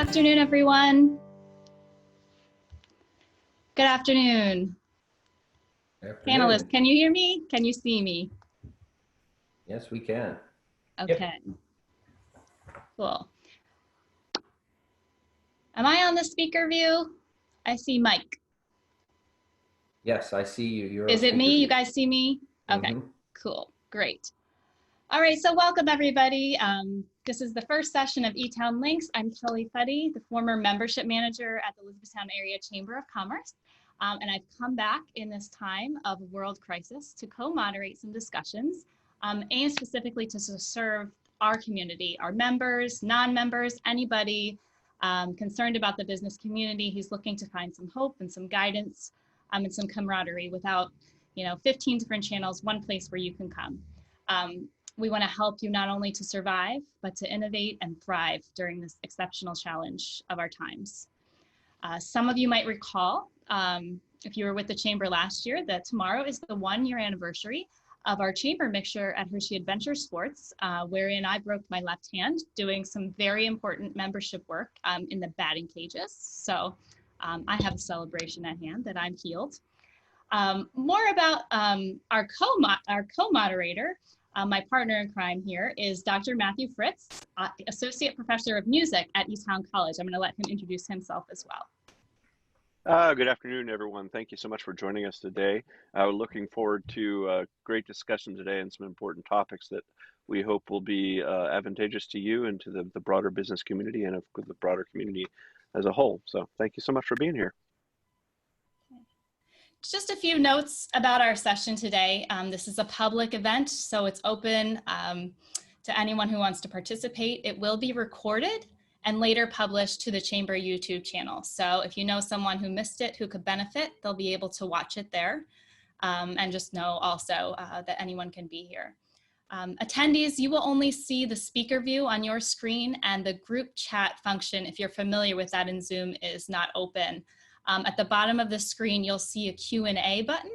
afternoon, everyone. Good afternoon. Panelists, can you hear me? Can you see me? Yes, we can. Okay. Yep. Cool. Am I on the speaker view? I see Mike. Yes, I see you. You're Is it me? You guys see me? Okay, cool, great. All right, so welcome everybody. This is the first session of Etown Links. I'm Kelly Fetty, the former membership manager at the Elizabethtown Area Chamber of Commerce. And I've come back in this time of world crisis to co-moderate some discussions aimed specifically to serve our community, our members, non-members, anybody concerned about the business community who's looking to find some hope and some guidance and some camaraderie without, 15 different channels, one place where you can come. We want to help you not only to survive, but to innovate and thrive during this exceptional challenge of our times. Some of you might recall, if you were with the Chamber last year, that tomorrow is the 1-year anniversary of our Chamber mixture at Hershey Adventure Sports, wherein I broke my left hand doing some very important membership work in the batting cages. So I have a celebration at hand that I'm healed. More about our co-moderator, my partner in crime here is Dr. Matthew Fritz, Associate Professor of Music at Etown College. I'm going to let him introduce himself as well. Good afternoon, everyone. Thank you so much for joining us today. We're looking forward to a great discussion today and some important topics that we hope will be advantageous to you and to the broader business community and of the broader community as a whole. So thank you so much for being here. Just a few notes about our session today. This is a public event, so it's open to anyone who wants to participate. It will be recorded and later published to the Chamber YouTube channel. So if you know someone who missed it, who could benefit, they'll be able to watch it there. And just know also that anyone can be here. Attendees, you will only see the speaker view on your screen, and the group chat function, if you're familiar with that in Zoom, is not open. At the bottom of the screen, you'll see a Q&A button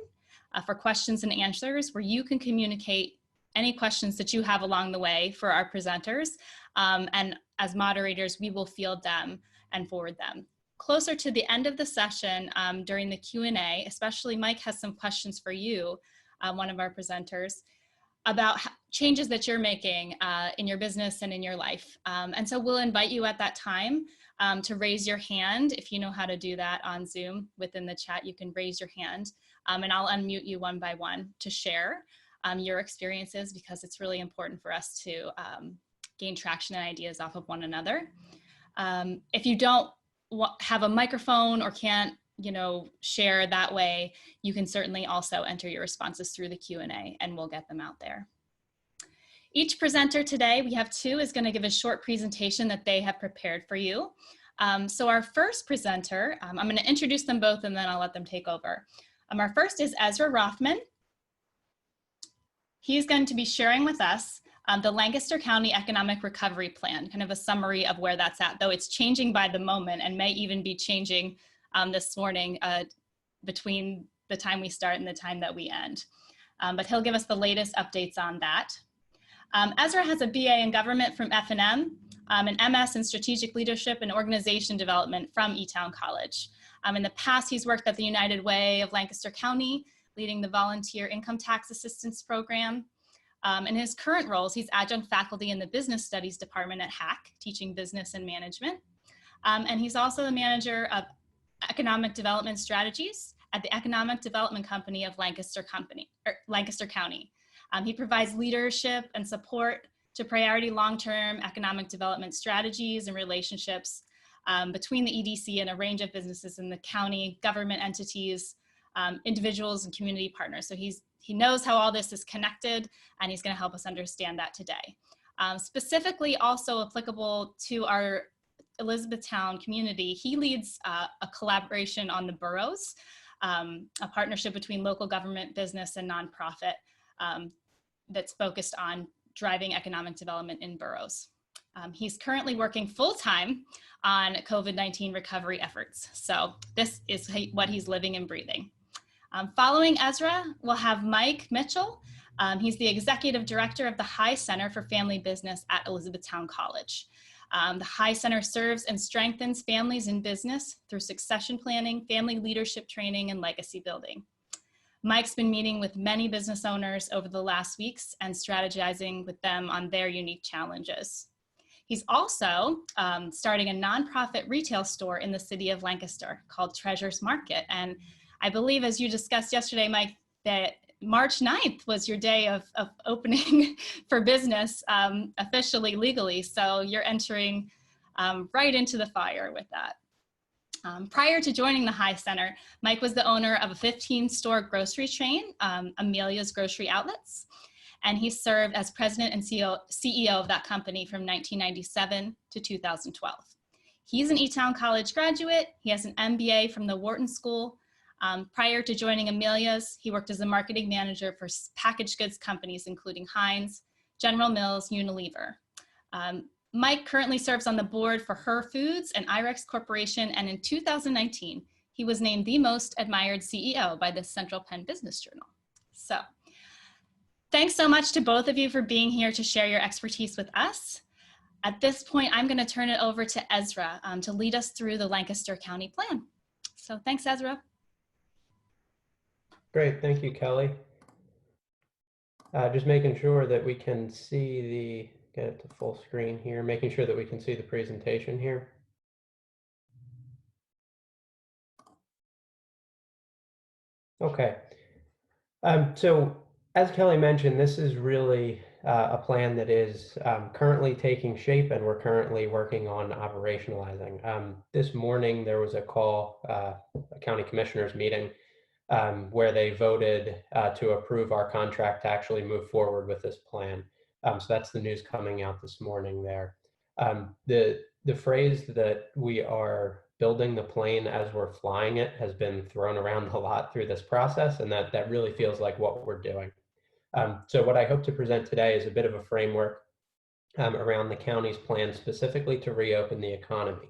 for questions and answers where you can communicate any questions that you have along the way for our presenters. And as moderators, we will field them and forward them. Closer to the end of the session, during the Q&A, especially Mike has some questions for you, one of our presenters, about changes that you're making in your business and in your life. And so we'll invite you at that time to raise your hand. If you know how to do that on Zoom within the chat, you can raise your hand and I'll unmute you one by one to share your experiences, because it's really important for us to gain traction and ideas off of one another. If you don't have a microphone or can't, share that way, you can certainly also enter your responses through the Q&A and we'll get them out there. Each presenter today, we have two, is going to give a short presentation that they have prepared for you. So our first presenter, I'm going to introduce them both and then I'll let them take over. Our first is Ezra Rothman. He's going to be sharing with us the Lancaster County Economic Recovery Plan, kind of a summary of where that's at, though it's changing by the moment and may even be changing this morning between the time we start and the time that we end. But he'll give us the latest updates on that. Ezra has a BA in government from F&M, an MS in strategic leadership and organization development from Etown College. In the past, he's worked at the United Way of Lancaster County, leading the volunteer income tax assistance program. In his current roles, he's adjunct faculty in the business studies department at HAC, teaching business and management. And he's also the manager of economic development strategies at the Economic Development Company of Lancaster County. He provides leadership and support to priority long-term economic development strategies and relationships between the EDC and a range of businesses in the county, government entities, individuals, and community partners. So he knows how all this is connected, and he's going to help us understand that today. Specifically also applicable to our Elizabethtown community, he leads a collaboration on the boroughs, a partnership between local government, business, and nonprofit that's focused on driving economic development in boroughs. He's currently working full-time on COVID-19 recovery efforts. So this is what he's living and breathing. Following Ezra, we'll have Mike Mitchell. He's the Executive Director of the High Center for Family Business at Elizabethtown College. The High Center serves and strengthens families in business through succession planning, family leadership training, and legacy building. Mike's been meeting with many business owners over the last weeks and strategizing with them on their unique challenges. He's also starting a nonprofit retail store in the city of Lancaster called Treasures Market. And I believe, as you discussed yesterday, Mike, that March 9th was your day of opening for business officially, legally. So you're entering right into the fire with that. Prior to joining the High Center, Mike was the owner of a 15-store grocery chain, Amelia's Grocery Outlets, and he served as president and CEO of that company from 1997 to 2012. He's an Etown College graduate. He has an MBA from the Wharton School. Prior to joining Amelia's, he worked as a marketing manager for packaged goods companies, including Heinz, General Mills, Unilever. Mike currently serves on the board for Her Foods and IREX Corporation, and in 2019, he was named the most admired CEO by the Central Penn Business Journal. So, thanks so much to both of you for being here to share your expertise with us. At this point, I'm going to turn it over to Ezra to lead us through the Lancaster County Plan. So thanks, Ezra. Great, thank you, Kelly. Just making sure that we can see get it to full screen here, making sure that we can see the presentation here. Okay, so as Kelly mentioned, this is really a plan that is currently taking shape and we're currently working on operationalizing. This morning there was a call, a county commissioners meeting, where they voted to approve our contract to actually move forward with this plan. So that's the news coming out this morning there. The phrase that we are building the plane as we're flying it has been thrown around a lot through this process, and that really feels like what we're doing. So what I hope to present today is a bit of a framework around the county's plan specifically to reopen the economy.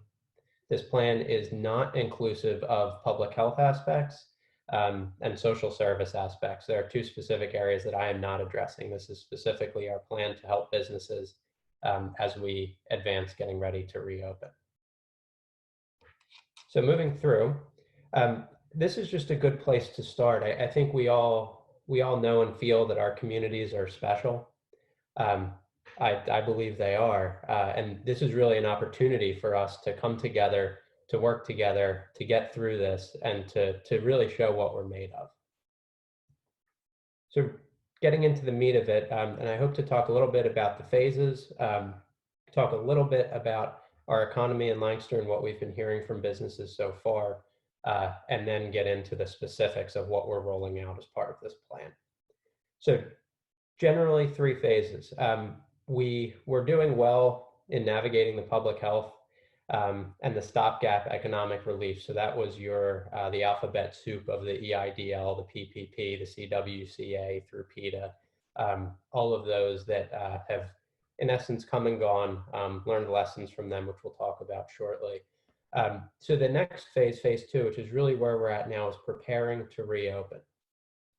This plan is not inclusive of public health aspects and social service aspects. There are two specific areas that I am not addressing. This is specifically our plan to help businesses as we advance getting ready to reopen. So moving through, this is just a good place to start. I think we all know and feel that our communities are special. I believe they are, and this is really an opportunity for us to come together, to work together, to get through this, and to really show what we're made of. So getting into the meat of it, and I hope to talk a little bit about the phases, talk a little bit about our economy in Lancaster and what we've been hearing from businesses so far, and then get into the specifics of what we're rolling out as part of this plan. So generally 3 phases. We're doing well in navigating the public health and the stopgap economic relief. So that was the alphabet soup of the EIDL, the PPP, the CWCA through PETA, all of those that have in essence come and gone, learned lessons from them, which we'll talk about shortly. So the next phase, phase 2, which is really where we're at now, is preparing to reopen.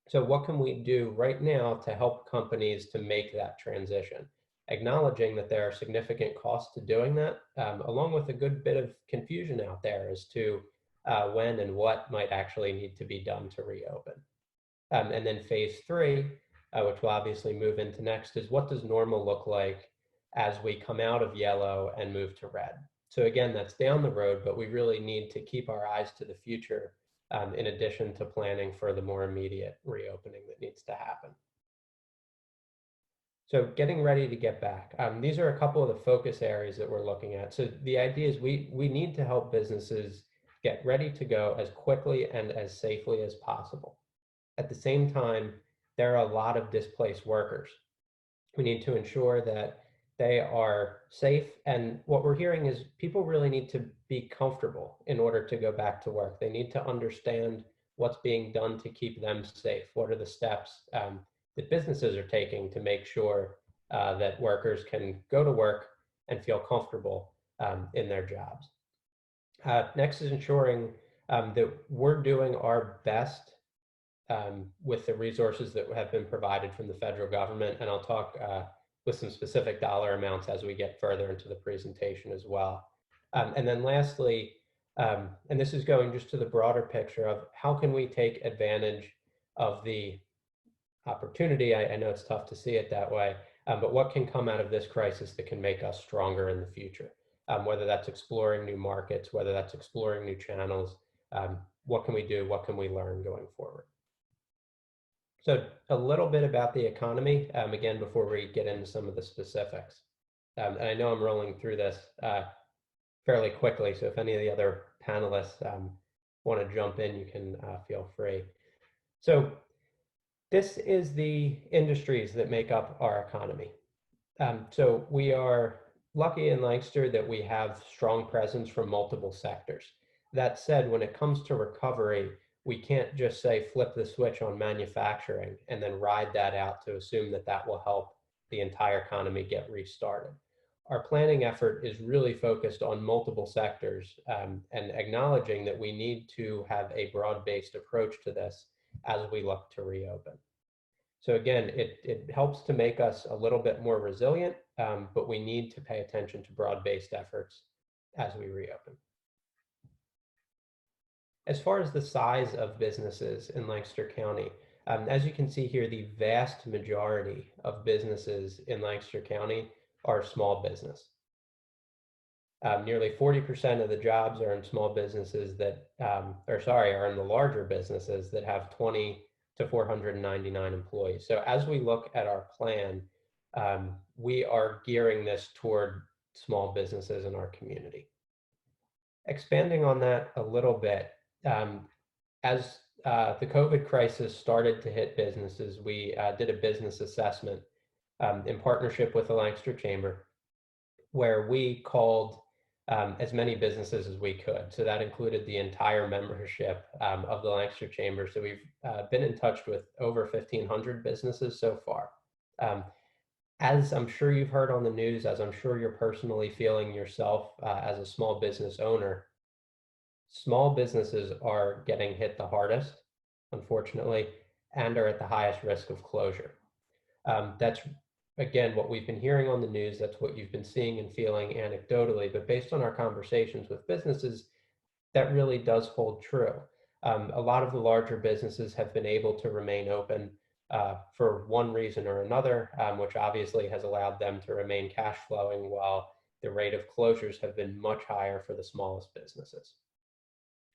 So what can we do right now to help companies to make that transition? Acknowledging that there are significant costs to doing that, along with a good bit of confusion out there as to when and what might actually need to be done to reopen. And then phase 3, which we'll obviously move into next, is what does normal look like as we come out of yellow and move to red? So again, that's down the road, but we really need to keep our eyes to the future in addition to planning for the more immediate reopening that needs to happen. So getting ready to get back. These are a couple of the focus areas that we're looking at. So the idea is we need to help businesses get ready to go as quickly and as safely as possible. At the same time, there are a lot of displaced workers. We need to ensure that they are safe. And what we're hearing is people really need to be comfortable in order to go back to work. They need to understand what's being done to keep them safe. What are the steps that businesses are taking to make sure that workers can go to work and feel comfortable in their jobs. Next is ensuring that we're doing our best with the resources that have been provided from the federal government. And I'll talk with some specific dollar amounts as we get further into the presentation as well. And then lastly, and this is going just to the broader picture of how can we take advantage of the opportunity. I know it's tough to see it that way, but what can come out of this crisis that can make us stronger in the future? Whether that's exploring new markets, whether that's exploring new channels, what can we do? What can we learn going forward? So a little bit about the economy, again, before we get into some of the specifics. And I know I'm rolling through this fairly quickly, so if any of the other panelists want to jump in, you can feel free. So this is the industries that make up our economy. So we are lucky in Lancaster that we have strong presence from multiple sectors. That said, when it comes to recovery, we can't just say flip the switch on manufacturing and then ride that out to assume that that will help the entire economy get restarted. Our planning effort is really focused on multiple sectors and acknowledging that we need to have a broad-based approach to this as we look to reopen. So again, it helps to make us a little bit more resilient, but we need to pay attention to broad-based efforts as we reopen. As far as the size of businesses in Lancaster County, as you can see here, the vast majority of businesses in Lancaster County are small business. Nearly 40% of the jobs are in small businesses that, are in the larger businesses that have 20 to 499 employees. So as we look at our plan, we are gearing this toward small businesses in our community. Expanding on that a little bit, as the COVID crisis started to hit businesses, we did a business assessment in partnership with the Lancaster Chamber, where we called as many businesses as we could. So that included the entire membership of the Lancaster Chamber. So we've been in touch with over 1,500 businesses so far. As I'm sure you've heard on the news, as I'm sure you're personally feeling yourself as a small business owner, small businesses are getting hit the hardest, unfortunately, and are at the highest risk of closure. That's, again, what we've been hearing on the news. That's what you've been seeing and feeling anecdotally, but based on our conversations with businesses, that really does hold true. A lot of the larger businesses have been able to remain open for one reason or another, which obviously has allowed them to remain cash flowing, while the rate of closures have been much higher for the smallest businesses.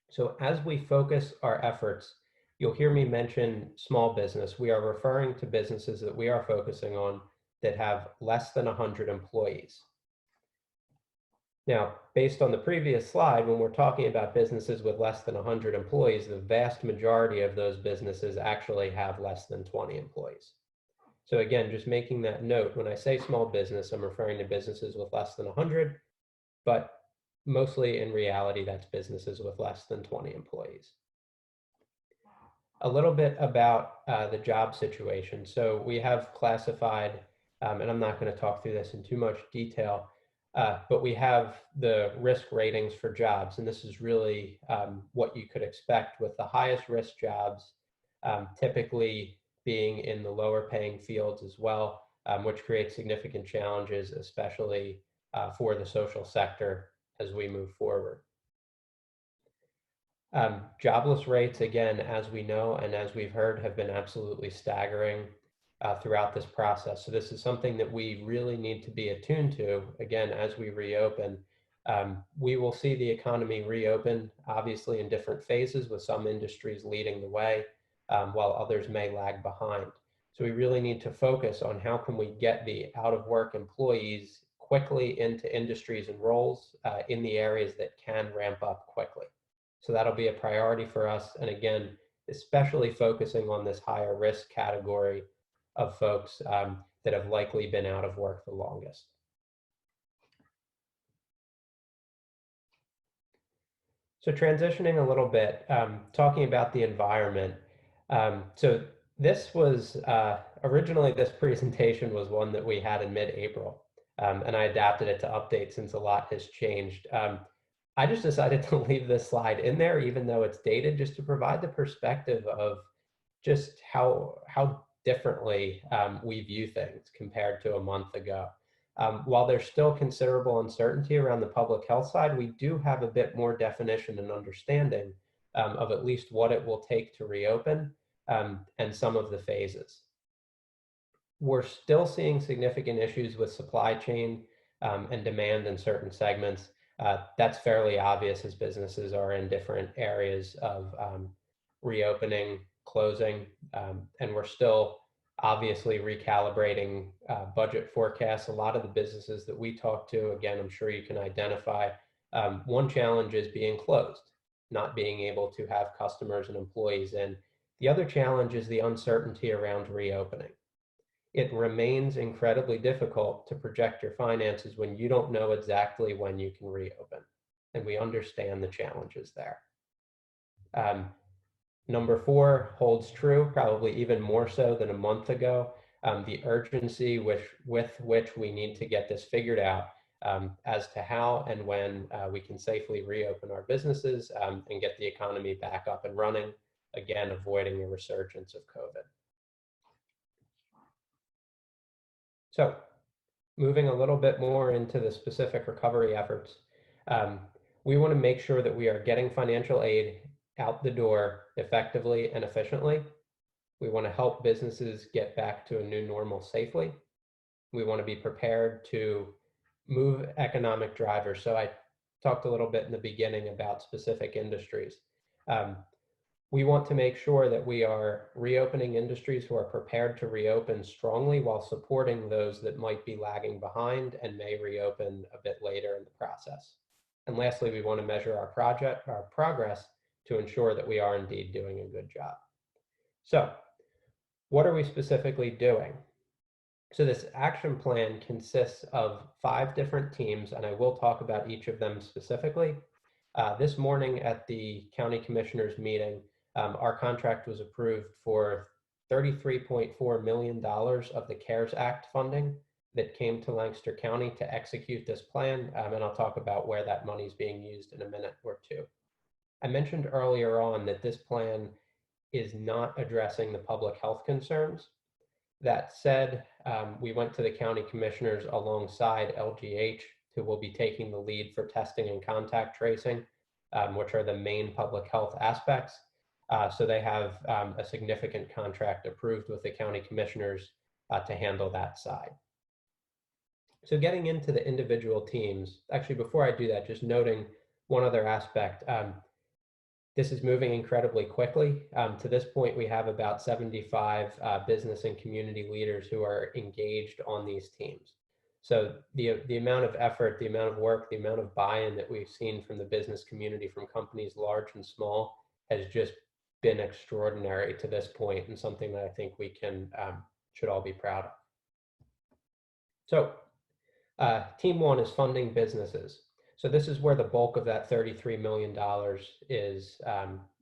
So as we focus our efforts, you'll hear me mention small business. We are referring to businesses that we are focusing on that have less than 100 employees. Now, based on the previous slide, when we're talking about businesses with less than 100 employees, the vast majority of those businesses actually have less than 20 employees. So again, just making that note, when I say small business, I'm referring to businesses with less than 100, but mostly in reality, that's businesses with less than 20 employees. A little bit about the job situation. So we have classified, and I'm not going to talk through this in too much detail, but we have the risk ratings for jobs, and this is really what you could expect, with the highest risk jobs typically being in the lower paying fields as well, which creates significant challenges, especially for the social sector as we move forward. Jobless rates, again, as we know and as we've heard, have been absolutely staggering throughout this process. So this is something that we really need to be attuned to, again, as we reopen. We will see the economy reopen, obviously, in different phases, with some industries leading the way, while others may lag behind. So we really need to focus on how can we get the out-of-work employees quickly into industries and roles in the areas that can ramp up quickly. So that'll be a priority for us. And again, especially focusing on this higher risk category of folks that have likely been out of work the longest. So transitioning a little bit, talking about the environment. So this was, originally this presentation was one that we had in mid-April, and I adapted it to update since a lot has changed. I just decided to leave this slide in there, even though it's dated, just to provide the perspective of just how differently we view things compared to a month ago. While there's still considerable uncertainty around the public health side, we do have a bit more definition and understanding of at least what it will take to reopen and some of the phases. We're still seeing significant issues with supply chain and demand in certain segments. That's fairly obvious as businesses are in different areas of reopening, closing, and we're still obviously recalibrating budget forecasts. A lot of the businesses that we talk to, again, I'm sure you can identify, one challenge is being closed, not being able to have customers and employees in. The other challenge is the uncertainty around reopening. It remains incredibly difficult to project your finances when you don't know exactly when you can reopen. And we understand the challenges there. Number 4 holds true, probably even more so than a month ago. The urgency with which we need to get this figured out as to how and when we can safely reopen our businesses and get the economy back up and running, again, avoiding a resurgence of COVID. So moving a little bit more into the specific recovery efforts, we want to make sure that we are getting financial aid out the door effectively and efficiently. We want to help businesses get back to a new normal safely. We want to be prepared to move economic drivers. So I talked a little bit in the beginning about specific industries. We want to make sure that we are reopening industries who are prepared to reopen strongly while supporting those that might be lagging behind and may reopen a bit later in the process. And lastly, we want to measure our progress to ensure that we are indeed doing a good job. So what are we specifically doing? So this action plan consists of 5 different teams, and I will talk about each of them specifically. This morning at the county commissioners meeting, our contract was approved for $33.4 million of the CARES Act funding that came to Lancaster County to execute this plan, and I'll talk about where that money is being used in a minute or two. I mentioned earlier on that this plan is not addressing the public health concerns. That said, we went to the county commissioners alongside LGH, who will be taking the lead for testing and contact tracing, which are the main public health aspects. So they have a significant contract approved with the county commissioners to handle that side. So getting into the individual teams, actually before I do that, just noting one other aspect. This is moving incredibly quickly. To this point, we have about 75 business and community leaders who are engaged on these teams. So the amount of effort, the amount of work, the amount of buy-in that we've seen from the business community, from companies large and small, has just been extraordinary to this point, and something that I think we should all be proud of. So team 1 is funding businesses. So this is where the bulk of that $33 million is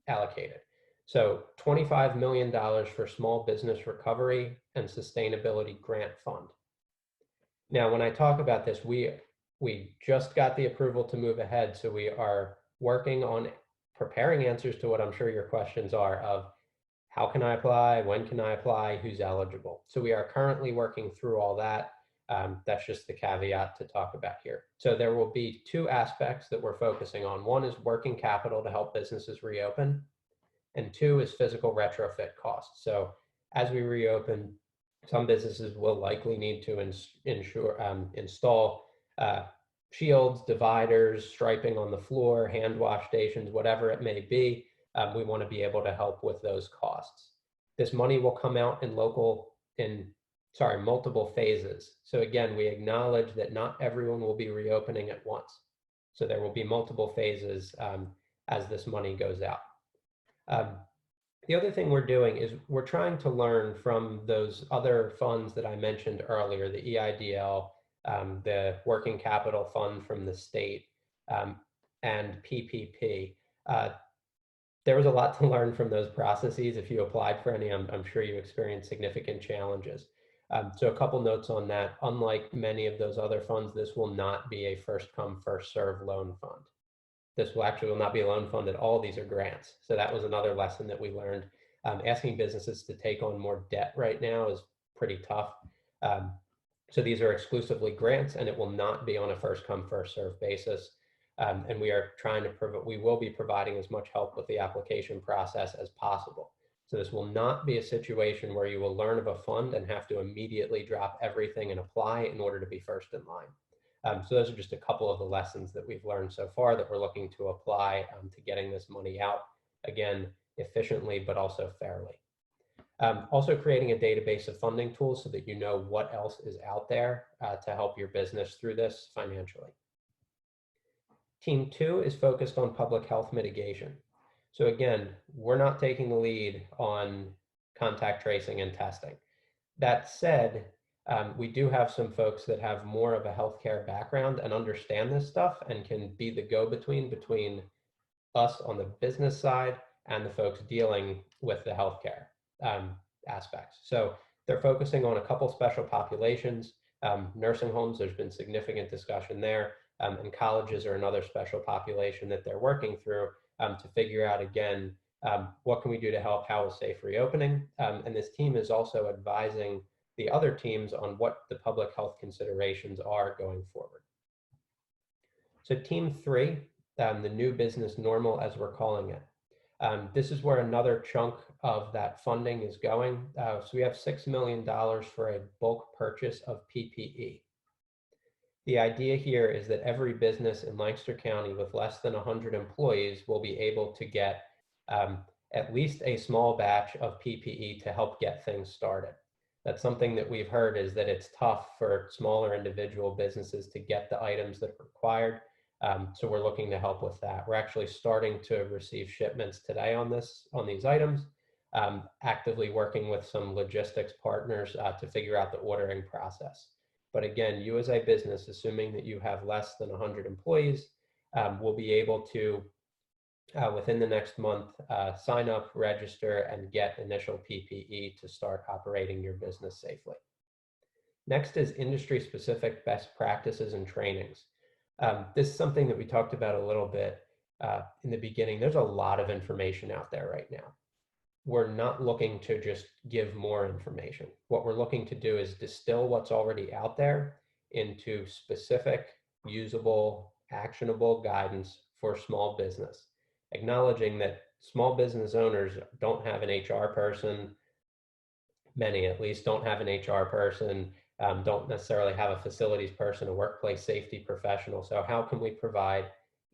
allocated. So $25 million for small business recovery and sustainability grant fund. Now, when I talk about this, we just got the approval to move ahead. So we are working on preparing answers to what I'm sure your questions are of how can I apply, when can I apply, who's eligible. So we are currently working through all that. That's just the caveat to talk about here. So there will be 2 aspects that we're focusing on. One is working capital to help businesses reopen, and 2 is physical retrofit costs. So as we reopen, some businesses will likely need to install shields, dividers, striping on the floor, hand wash stations, whatever it may be. We want to be able to help with those costs. This money will come out in multiple phases. So again, we acknowledge that not everyone will be reopening at once. So there will be multiple phases as this money goes out. The other thing we're doing is we're trying to learn from those other funds that I mentioned earlier, the EIDL, the Working Capital Fund from the state, and PPP. There was a lot to learn from those processes. If you applied for any, I'm sure you experienced significant challenges. So a couple notes on that. Unlike many of those other funds, this will not be a first come, first serve loan fund. This will not be a loan fund at all. These are grants. So that was another lesson that we learned. Asking businesses to take on more debt right now is pretty tough. So these are exclusively grants, and it will not be on a first come, first serve basis. And we are trying to we will be providing as much help with the application process as possible. So this will not be a situation where you will learn of a fund and have to immediately drop everything and apply in order to be first in line. So those are just a couple of the lessons that we've learned so far that we're looking to apply to getting this money out, again, efficiently, but also fairly. Also creating a database of funding tools so that you know what else is out there to help your business through this financially. Team 2 is focused on public health mitigation. So again, we're not taking the lead on contact tracing and testing. That said, we do have some folks that have more of a healthcare background and understand this stuff and can be the go-between between us on the business side and the folks dealing with the healthcare aspects. So they're focusing on a couple special populations. Nursing homes, there's been significant discussion there, and colleges are another special population that they're working through to figure out, again, what can we do to help, how is safe reopening? And this team is also advising the other teams on what the public health considerations are going forward. So team 3, the new business normal, as we're calling it. This is where another chunk of that funding is going. So we have $6 million for a bulk purchase of PPE. The idea here is that every business in Lancaster County with less than 100 employees will be able to get at least a small batch of PPE to help get things started. That's something that we've heard, is that it's tough for smaller individual businesses to get the items that are required. So we're looking to help with that. We're actually starting to receive shipments today on these items, actively working with some logistics partners to figure out the ordering process. But again, you as a business, assuming that you have less than 100 employees, will be able to, within the next month, sign up, register, and get initial PPE to start operating your business safely. Next is industry-specific best practices and trainings. This is something that we talked about a little bit in the beginning. There's a lot of information out there right now. We're not looking to just give more information. What we're looking to do is distill what's already out there into specific, usable, actionable guidance for small business, acknowledging that small business owners don't have an HR person, many at least don't have an HR person, don't necessarily have a facilities person, a workplace safety professional. So how can we provide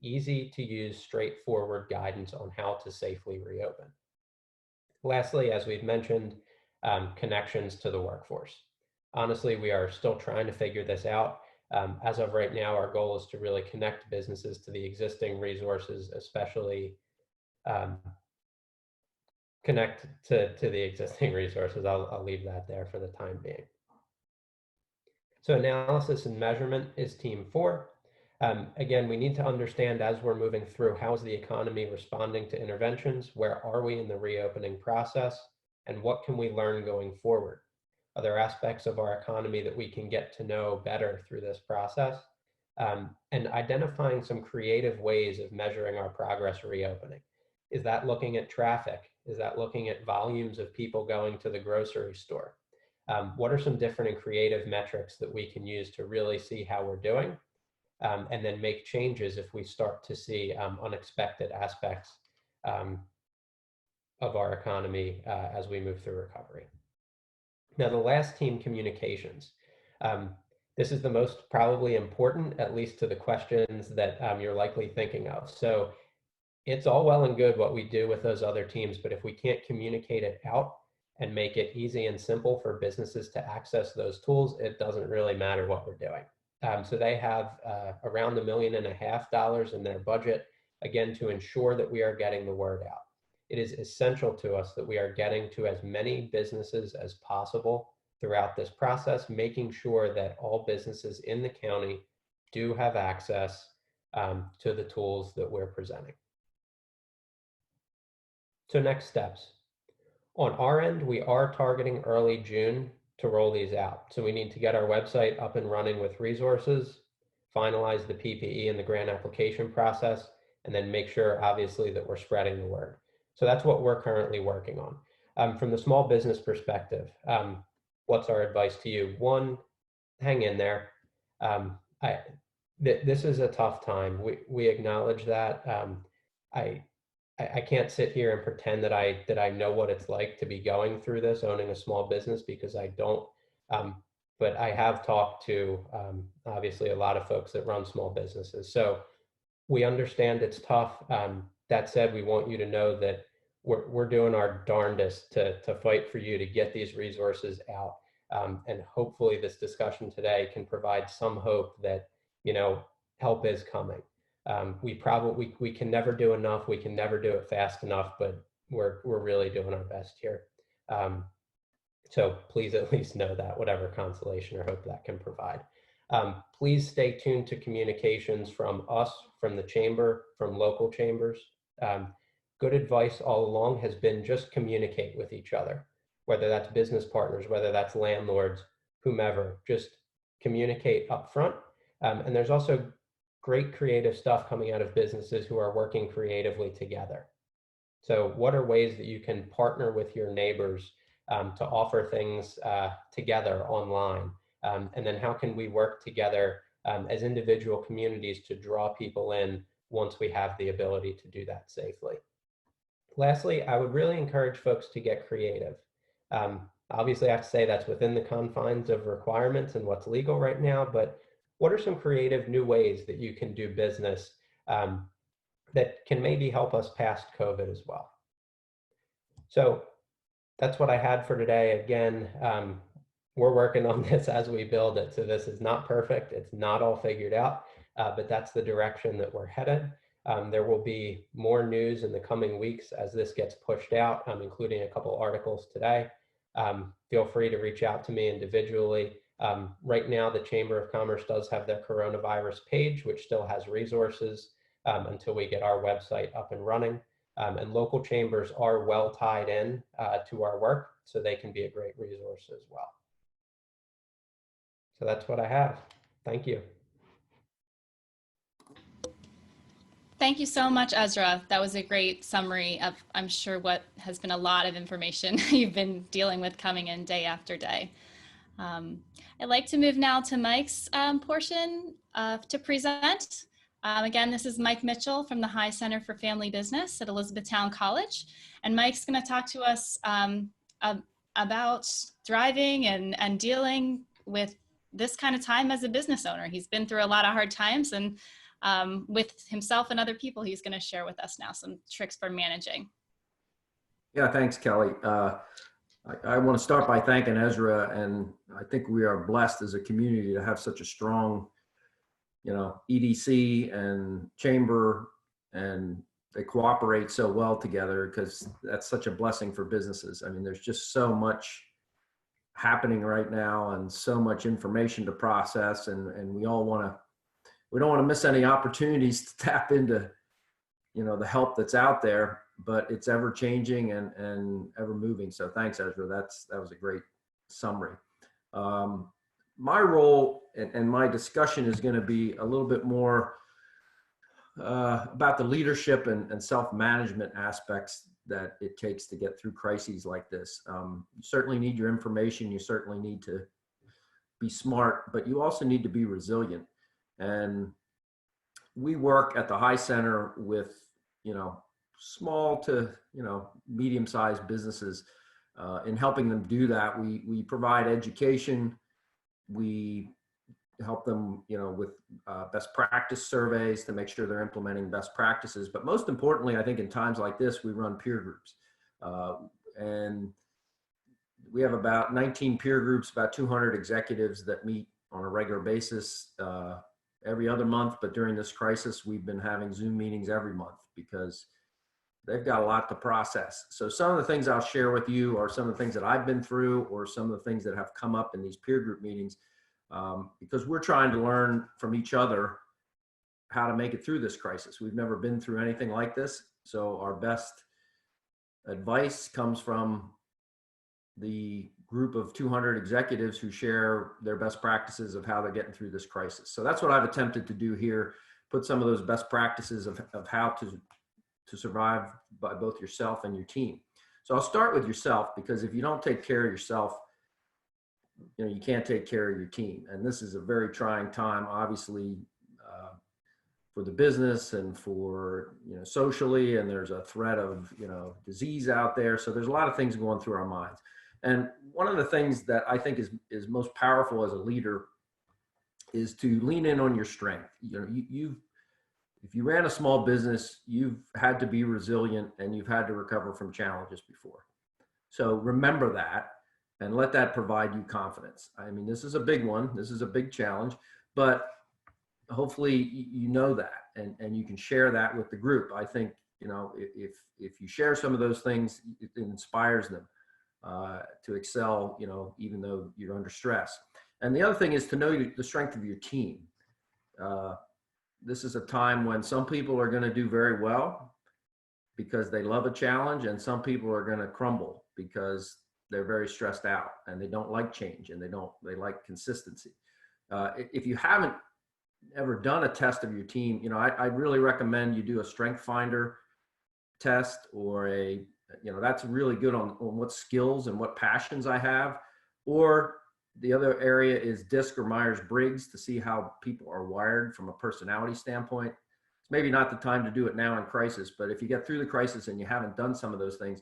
easy to use, straightforward guidance on how to safely reopen? Lastly, as we've mentioned, connections to the workforce. Honestly, we are still trying to figure this out. As of right now, our goal is to really connect businesses to the existing resources, especially connect to the existing resources. I'll leave that there for the time being. So analysis and measurement is team 4. Again, we need to understand, as we're moving through, how is the economy responding to interventions? Where are we in the reopening process? And what can we learn going forward? Are there aspects of our economy that we can get to know better through this process? And identifying some creative ways of measuring our progress reopening. Is that looking at traffic? Is that looking at volumes of people going to the grocery store? What are some different and creative metrics that we can use to really see how we're doing? And then make changes if we start to see unexpected aspects of our economy as we move through recovery. Now, the last team, communications. This is the most probably important, at least to the questions that you're likely thinking of. So it's all well and good what we do with those other teams, but if we can't communicate it out and make it easy and simple for businesses to access those tools, it doesn't really matter what we're doing. So they have around $1.5 million in their budget, again, to ensure that we are getting the word out. It is essential to us that we are getting to as many businesses as possible throughout this process, making sure that all businesses in the county do have access to the tools that we're presenting. So next steps. On our end, we are targeting early June to roll these out. So we need to get our website up and running with resources, finalize the PPE and the grant application process, and then make sure, obviously, that we're spreading the word. So that's what we're currently working on. From the small business perspective, what's our advice to you? One, hang in there. This is a tough time. We acknowledge that. I can't sit here and pretend that I know what it's like to be going through this, owning a small business, because I don't. But I have talked to obviously a lot of folks that run small businesses. So we understand it's tough. That said, we want you to know that we're doing our darndest to fight for you to get these resources out. And hopefully this discussion today can provide some hope that, help is coming. We can never do enough. We can never do it fast enough, but we're really doing our best here. So please at least know that, whatever consolation or hope that can provide. Please stay tuned to communications from us, from the chamber, from local chambers. Good advice all along has been just communicate with each other, whether that's business partners, whether that's landlords, whomever, just communicate up front. And there's also great creative stuff coming out of businesses who are working creatively together. So what are ways that you can partner with your neighbors to offer things together online? And then how can we work together as individual communities to draw people in once we have the ability to do that safely? Lastly, I would really encourage folks to get creative. Obviously, I have to say that's within the confines of requirements and what's legal right now, but what are some creative new ways that you can do business that can maybe help us past COVID as well? So that's what I had for today. Again, we're working on this as we build it. So this is not perfect. It's not all figured out, but that's the direction that we're headed. There will be more news in the coming weeks as this gets pushed out, including a couple articles today. Feel free to reach out to me individually. Right now, the Chamber of Commerce does have their coronavirus page, which still has resources until we get our website up and running. And local chambers are well tied in to our work, so they can be a great resource as well. So that's what I have. Thank you. Thank you so much, Ezra. That was a great summary of, I'm sure, what has been a lot of information you've been dealing with coming in day after day. I'd like to move now to Mike's portion to present. Again, this is Mike Mitchell from the High Center for Family Business at Elizabethtown College. And Mike's going to talk to us about thriving and dealing with this kind of time as a business owner. He's been through a lot of hard times, and with himself and other people, he's going to share with us now some tricks for managing. Yeah, thanks, Kelly. I want to start by thanking Ezra, and I think we are blessed as a community to have such a strong, EDC and chamber, and they cooperate so well together, because that's such a blessing for businesses. I mean, there's just so much happening right now and so much information to process, and we don't want to miss any opportunities to tap into, the help that's out there. But it's ever changing and ever moving. So thanks, Ezra. That was a great summary. My role and my discussion is going to be a little bit more about the leadership and self-management aspects that it takes to get through crises like this. You certainly need your information. You certainly need to be smart, but you also need to be resilient. And we work at the High Center with, small to medium-sized businesses. In helping them do that, we provide education. We help them with best practice surveys to make sure they're implementing best practices. But most importantly, I think in times like this, we run peer groups, and we have about 19 peer groups, about 200 executives that meet on a regular basis every other month. But during this crisis, we've been having Zoom meetings every month because they've got a lot to process. So some of the things I'll share with you are some of the things that I've been through, or some of the things that have come up in these peer group meetings, because we're trying to learn from each other how to make it through this crisis. We've never been through anything like this. So our best advice comes from the group of 200 executives who share their best practices of how they're getting through this crisis. So that's what I've attempted to do here, put some of those best practices of how to survive by both yourself and your team. So I'll start with yourself, because if you don't take care of yourself, you can't take care of your team. And this is a very trying time, obviously, for the business and for, socially, and there's a threat of, disease out there. So there's a lot of things going through our minds. And one of the things that I think is most powerful as a leader is to lean in on your strength. If you ran a small business, you've had to be resilient and you've had to recover from challenges before. So remember that and let that provide you confidence. I mean, this is a big one. This is a big challenge, but hopefully you know that and you can share that with the group. I think, if you share some of those things, it inspires them to excel, even though you're under stress. And the other thing is to know the strength of your team. This is a time when some people are going to do very well because they love a challenge, and some people are going to crumble because they're very stressed out and they don't like change and they like consistency. If you haven't ever done a test of your team, I'd really recommend you do a strength finder test, or that's really good on what skills and what passions I have. Or the other area is DISC or Myers-Briggs, to see how people are wired from a personality standpoint. It's maybe not the time to do it now in crisis, but if you get through the crisis and you haven't done some of those things,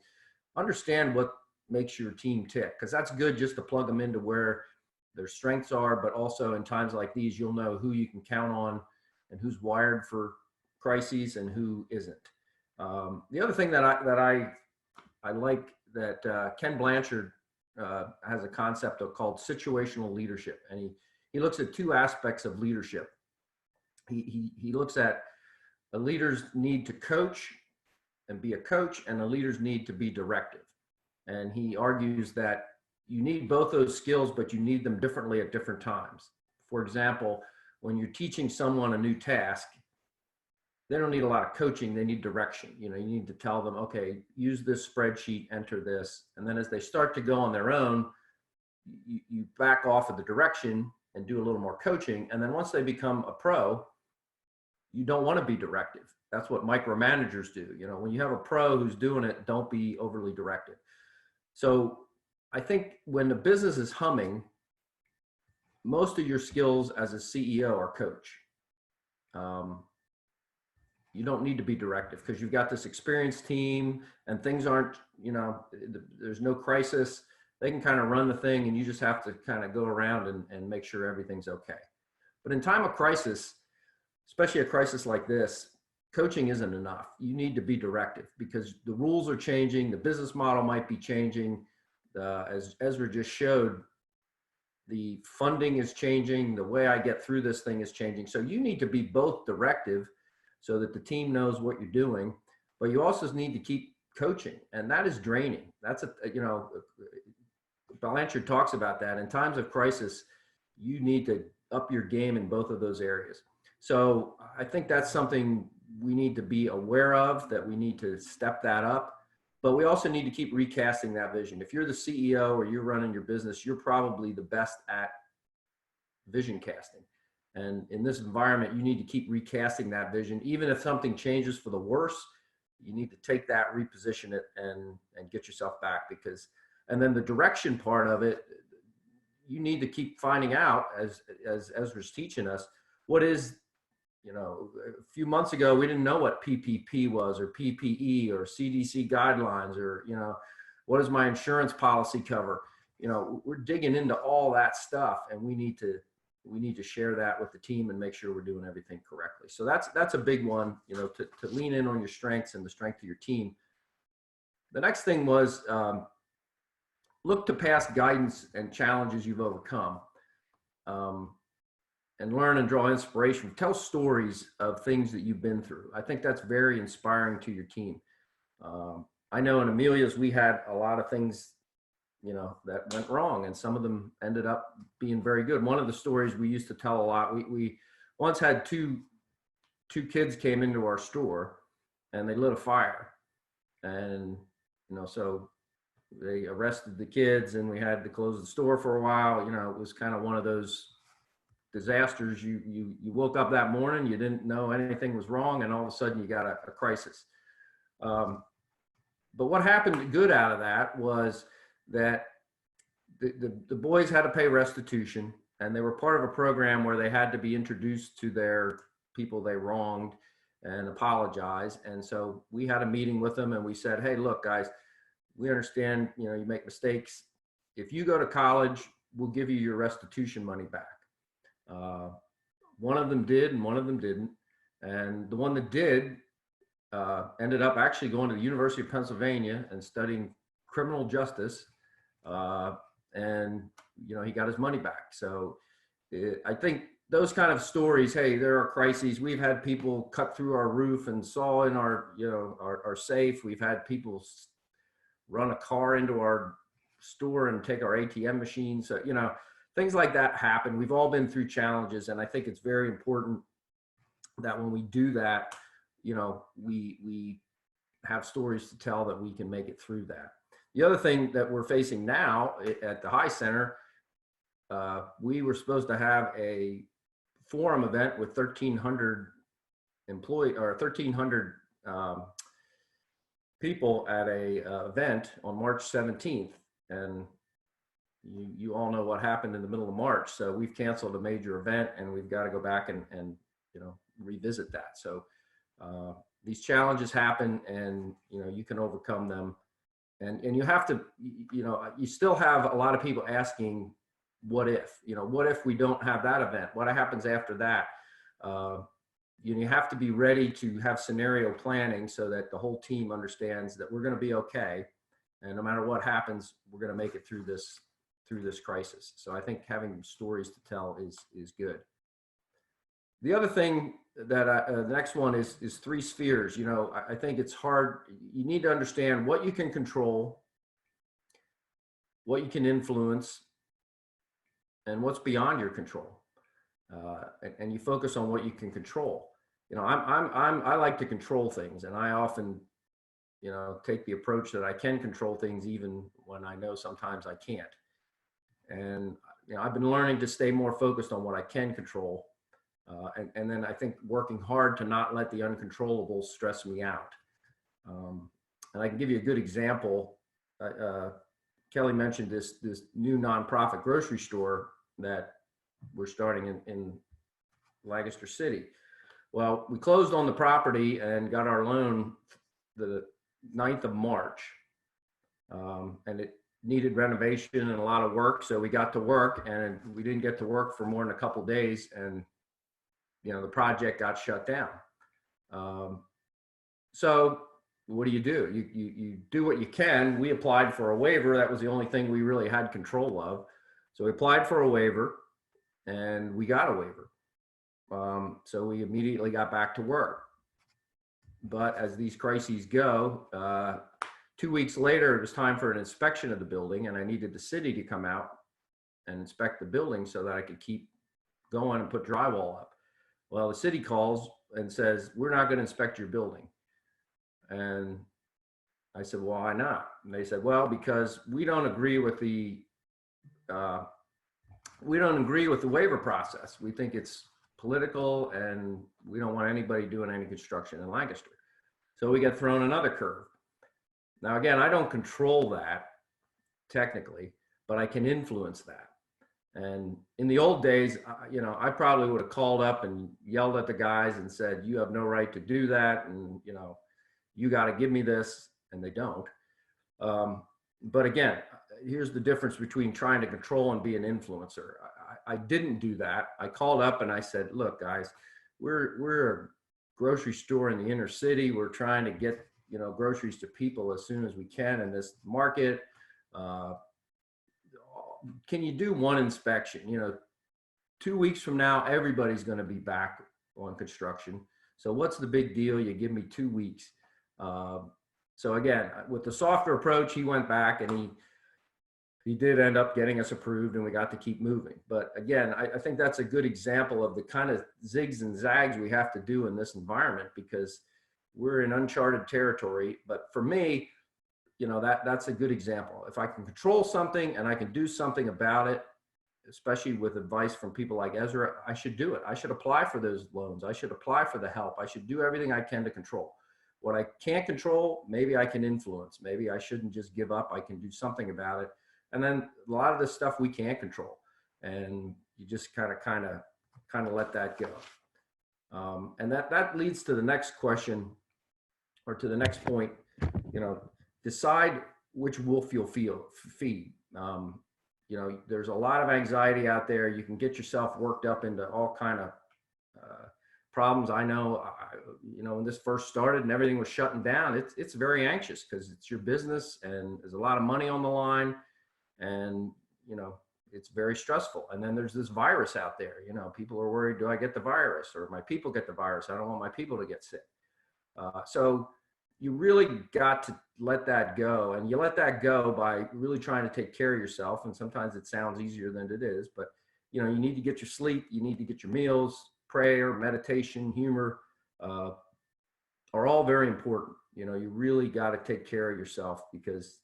understand what makes your team tick, because that's good just to plug them into where their strengths are, but also in times like these, you'll know who you can count on and who's wired for crises and who isn't. The other thing that I like that Ken Blanchard has a concept called situational leadership, and he looks at two aspects of leadership. He looks at a leader's need to coach and be a coach, and a leader's need to be directive. And he argues that you need both those skills, but you need them differently at different times. For example, when you're teaching someone a new task, they don't need a lot of coaching, they need direction. You need to tell them, okay, use this spreadsheet, enter this. And then as they start to go on their own, you back off of the direction and do a little more coaching. And then once they become a pro, you don't want to be directive. That's what micromanagers do. When you have a pro who's doing it, don't be overly directive. So I think when the business is humming, most of your skills as a CEO are coach. You don't need to be directive because you've got this experienced team and things aren't, there's no crisis. They can kind of run the thing and you just have to kind of go around and make sure everything's okay. But in time of crisis, especially a crisis like this, coaching isn't enough. You need to be directive because the rules are changing. The business model might be changing. As Ezra just showed, the funding is changing. The way I get through this thing is changing. So you need to be both directive so that the team knows what you're doing, but you also need to keep coaching, and that is draining. That's Blanchard talks about that. In times of crisis, you need to up your game in both of those areas. So I think that's something we need to be aware of, that we need to step that up, but we also need to keep recasting that vision. If you're the CEO or you're running your business, you're probably the best at vision casting. And in this environment, you need to keep recasting that vision. Even if something changes for the worse, you need to take that, reposition it, and get yourself back. And then the direction part of it, you need to keep finding out, as Ezra's teaching us, what is, a few months ago, we didn't know what PPP was, or PPE, or CDC guidelines, or, what does my insurance policy cover? We're digging into all that stuff, and we need to share that with the team and make sure we're doing everything correctly. So that's a big one, to lean in on your strengths and the strength of your team. The next thing was look to past guidance and challenges you've overcome, and learn and draw inspiration. Tell stories of things that you've been through. I think that's very inspiring to your team. I know in Amelia's, we had a lot of things that went wrong, and some of them ended up being very good. One of the stories we used to tell a lot, we once had two kids came into our store and they lit a fire, and so they arrested the kids and we had to close the store for a while. It was kind of one of those disasters. You woke up that morning, you didn't know anything was wrong, and all of a sudden you got a crisis. but what happened good out of that was that the boys had to pay restitution, and they were part of a program where they had to be introduced to their people they wronged and apologize. And so we had a meeting with them and we said, hey, look, guys, we understand, you make mistakes. If you go to college, we'll give you your restitution money back. One of them did and one of them didn't. And the one that did ended up actually going to the University of Pennsylvania and studying criminal justice. And he got his money back. So I think those kind of stories, hey, there are crises. We've had people cut through our roof and saw in our, our safe. We've had people run a car into our store and take our ATM machine. So, things like that happen. We've all been through challenges. And I think it's very important that when we do that, we have stories to tell that we can make it through that. The other thing that we're facing now at the High Center, we were supposed to have a forum event with 1,300 employees or 1,300 people at a event on March 17th. And you all know what happened in the middle of March. So we've canceled a major event and we've got to go back and revisit that. So these challenges happen and, you can overcome them. And you have to, you still have a lot of people asking, what if, what if we don't have that event? What happens after that? You have to be ready to have scenario planning so that the whole team understands that we're going to be okay. And no matter what happens, we're going to make it through this crisis. So I think having stories to tell is good. The other thing that the next one is 3 spheres. I think it's hard. You need to understand what you can control, what you can influence, and what's beyond your control. And you focus on what you can control. I like to control things, and I often, take the approach that I can control things even when I know sometimes I can't. And I've been learning to stay more focused on what I can control. And then I think working hard to not let the uncontrollables stress me out. And I can give you a good example. Kelly mentioned this new nonprofit grocery store that we're starting in Lancaster City. Well, we closed on the property and got our loan the 9th of March. And it needed renovation and a lot of work. So we got to work and we didn't get to work for more than a couple of days. And the project got shut down. So what do? You do what you can. We applied for a waiver. That was the only thing we really had control of. So we applied for a waiver and we got a waiver. So we immediately got back to work. But as these crises go, 2 weeks later, it was time for an inspection of the building and I needed the city to come out and inspect the building so that I could keep going and put drywall up. Well, the city calls and says, we're not going to inspect your building. And I said, well, why not? And they said, well, because we don't agree with the waiver process. We think it's political and we don't want anybody doing any construction in Lancaster. So we get thrown another curve. Now, again, I don't control that technically, but I can influence that. And in the old days, I probably would have called up and yelled at the guys and said, you have no right to do that. And, you got to give me this, and they don't. But again, here's the difference between trying to control and be an influencer. I didn't do that. I called up and I said, look, guys, we're a grocery store in the inner city. We're trying to get, groceries to people as soon as we can in this market. Can you do one inspection? 2 weeks from now, everybody's going to be back on construction. So what's the big deal? You give me 2 weeks. So again, with the softer approach, he went back and he did end up getting us approved and we got to keep moving. But again, I think that's a good example of the kind of zigs and zags we have to do in this environment because we're in uncharted territory. But for me, that's a good example. If I can control something and I can do something about it, especially with advice from people like Ezra, I should do it. I should apply for those loans. I should apply for the help. I should do everything I can to control. What I can't control, maybe I can influence. Maybe I shouldn't just give up. I can do something about it. And then a lot of the stuff we can't control, and you just kind of let that go. And that leads to the next question, or to the next point. Decide which wolf you'll feed. There's a lot of anxiety out there. You can get yourself worked up into all kind of problems. I know, when this first started and everything was shutting down, it's very anxious because it's your business and there's a lot of money on the line, and it's very stressful. And then there's this virus out there. People are worried, do I get the virus, or my people get the virus? I don't want my people to get sick. So you really got to let that go, and you let that go by really trying to take care of yourself. And sometimes it sounds easier than it is, but you need to get your sleep, you need to get your meals, prayer, meditation, humor, are all very important. You really got to take care of yourself because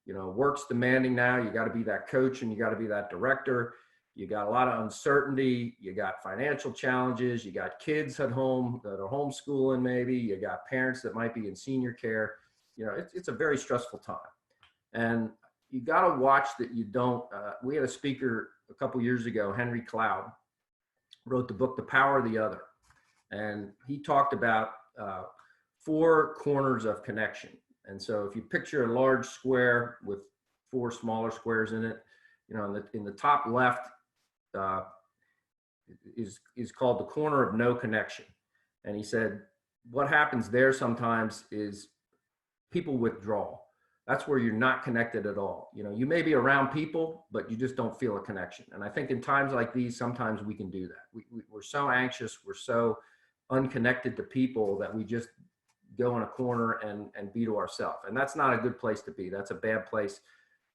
work's demanding now. You got to be that coach and you got to be that director. You got a lot of uncertainty. You got financial challenges. You got kids at home that are homeschooling maybe. You got parents that might be in senior care. It's a very stressful time. And you got to watch that you don't. We had a speaker a couple years ago, Henry Cloud, wrote the book, The Power of the Other. And he talked about 4 corners of connection. And so if you picture a large square with 4 smaller squares in it, in the top left is called the corner of no connection. And he said, what happens there sometimes is people withdraw. That's where you're not connected at all. You may be around people, but you just don't feel a connection. And I think in times like these, sometimes we can do that. We're so anxious, we're so unconnected to people that we just go in a corner and be to ourselves. And that's not a good place to be. That's a bad place.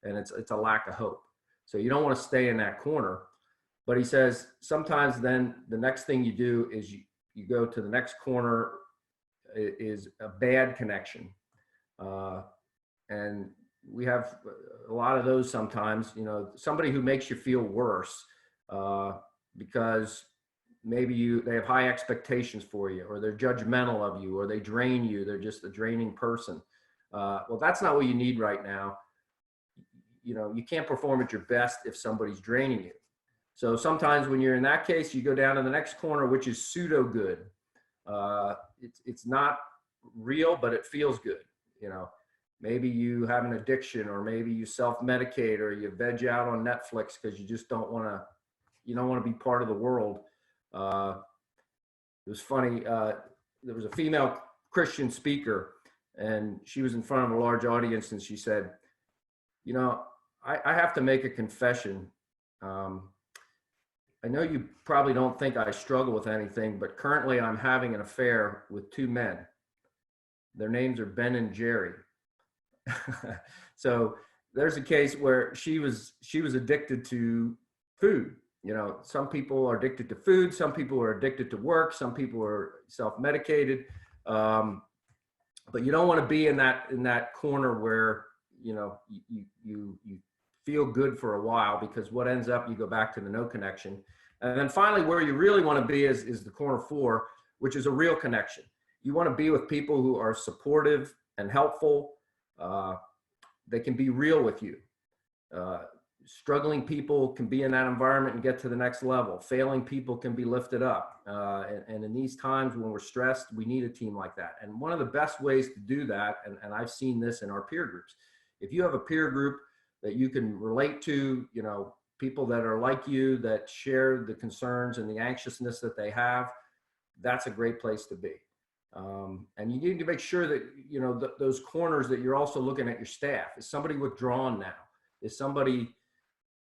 And it's a lack of hope. So you don't want to stay in that corner. But he says, sometimes then the next thing you do is you go to the next corner is a bad connection. And we have a lot of those sometimes, somebody who makes you feel worse because maybe they have high expectations for you, or they're judgmental of you, or they drain you. They're just a draining person. Well, that's not what you need right now. You can't perform at your best if somebody's draining you. So sometimes when you're in that case, you go down to the next corner, which is pseudo good. It's not real, but it feels good. Maybe you have an addiction, or maybe you self-medicate, or you veg out on Netflix because you just don't want to be part of the world. It was funny. There was a female Christian speaker, and she was in front of a large audience, and she said, I have to make a confession. I know you probably don't think I struggle with anything, but currently I'm having an affair with 2 men. Their names are Ben and Jerry. So there's a case where she was addicted to food. Some people are addicted to food. Some people are addicted to work. Some people are self-medicated. But you don't want to be in that corner where, you feel good for a while, because what ends up, you go back to the no connection. And then finally, where you really want to be is the corner 4, which is a real connection. You want to be with people who are supportive and helpful. They can be real with you. Struggling people can be in that environment and get to the next level. Failing people can be lifted up. And in these times when we're stressed, we need a team like that. And one of the best ways to do that, and I've seen this in our peer groups, if you have a peer group that you can relate to, people that are like you, that share the concerns and the anxiousness that they have, that's a great place to be. And you need to make sure that, those corners, that you're also looking at your staff. Is somebody withdrawn now? Is somebody,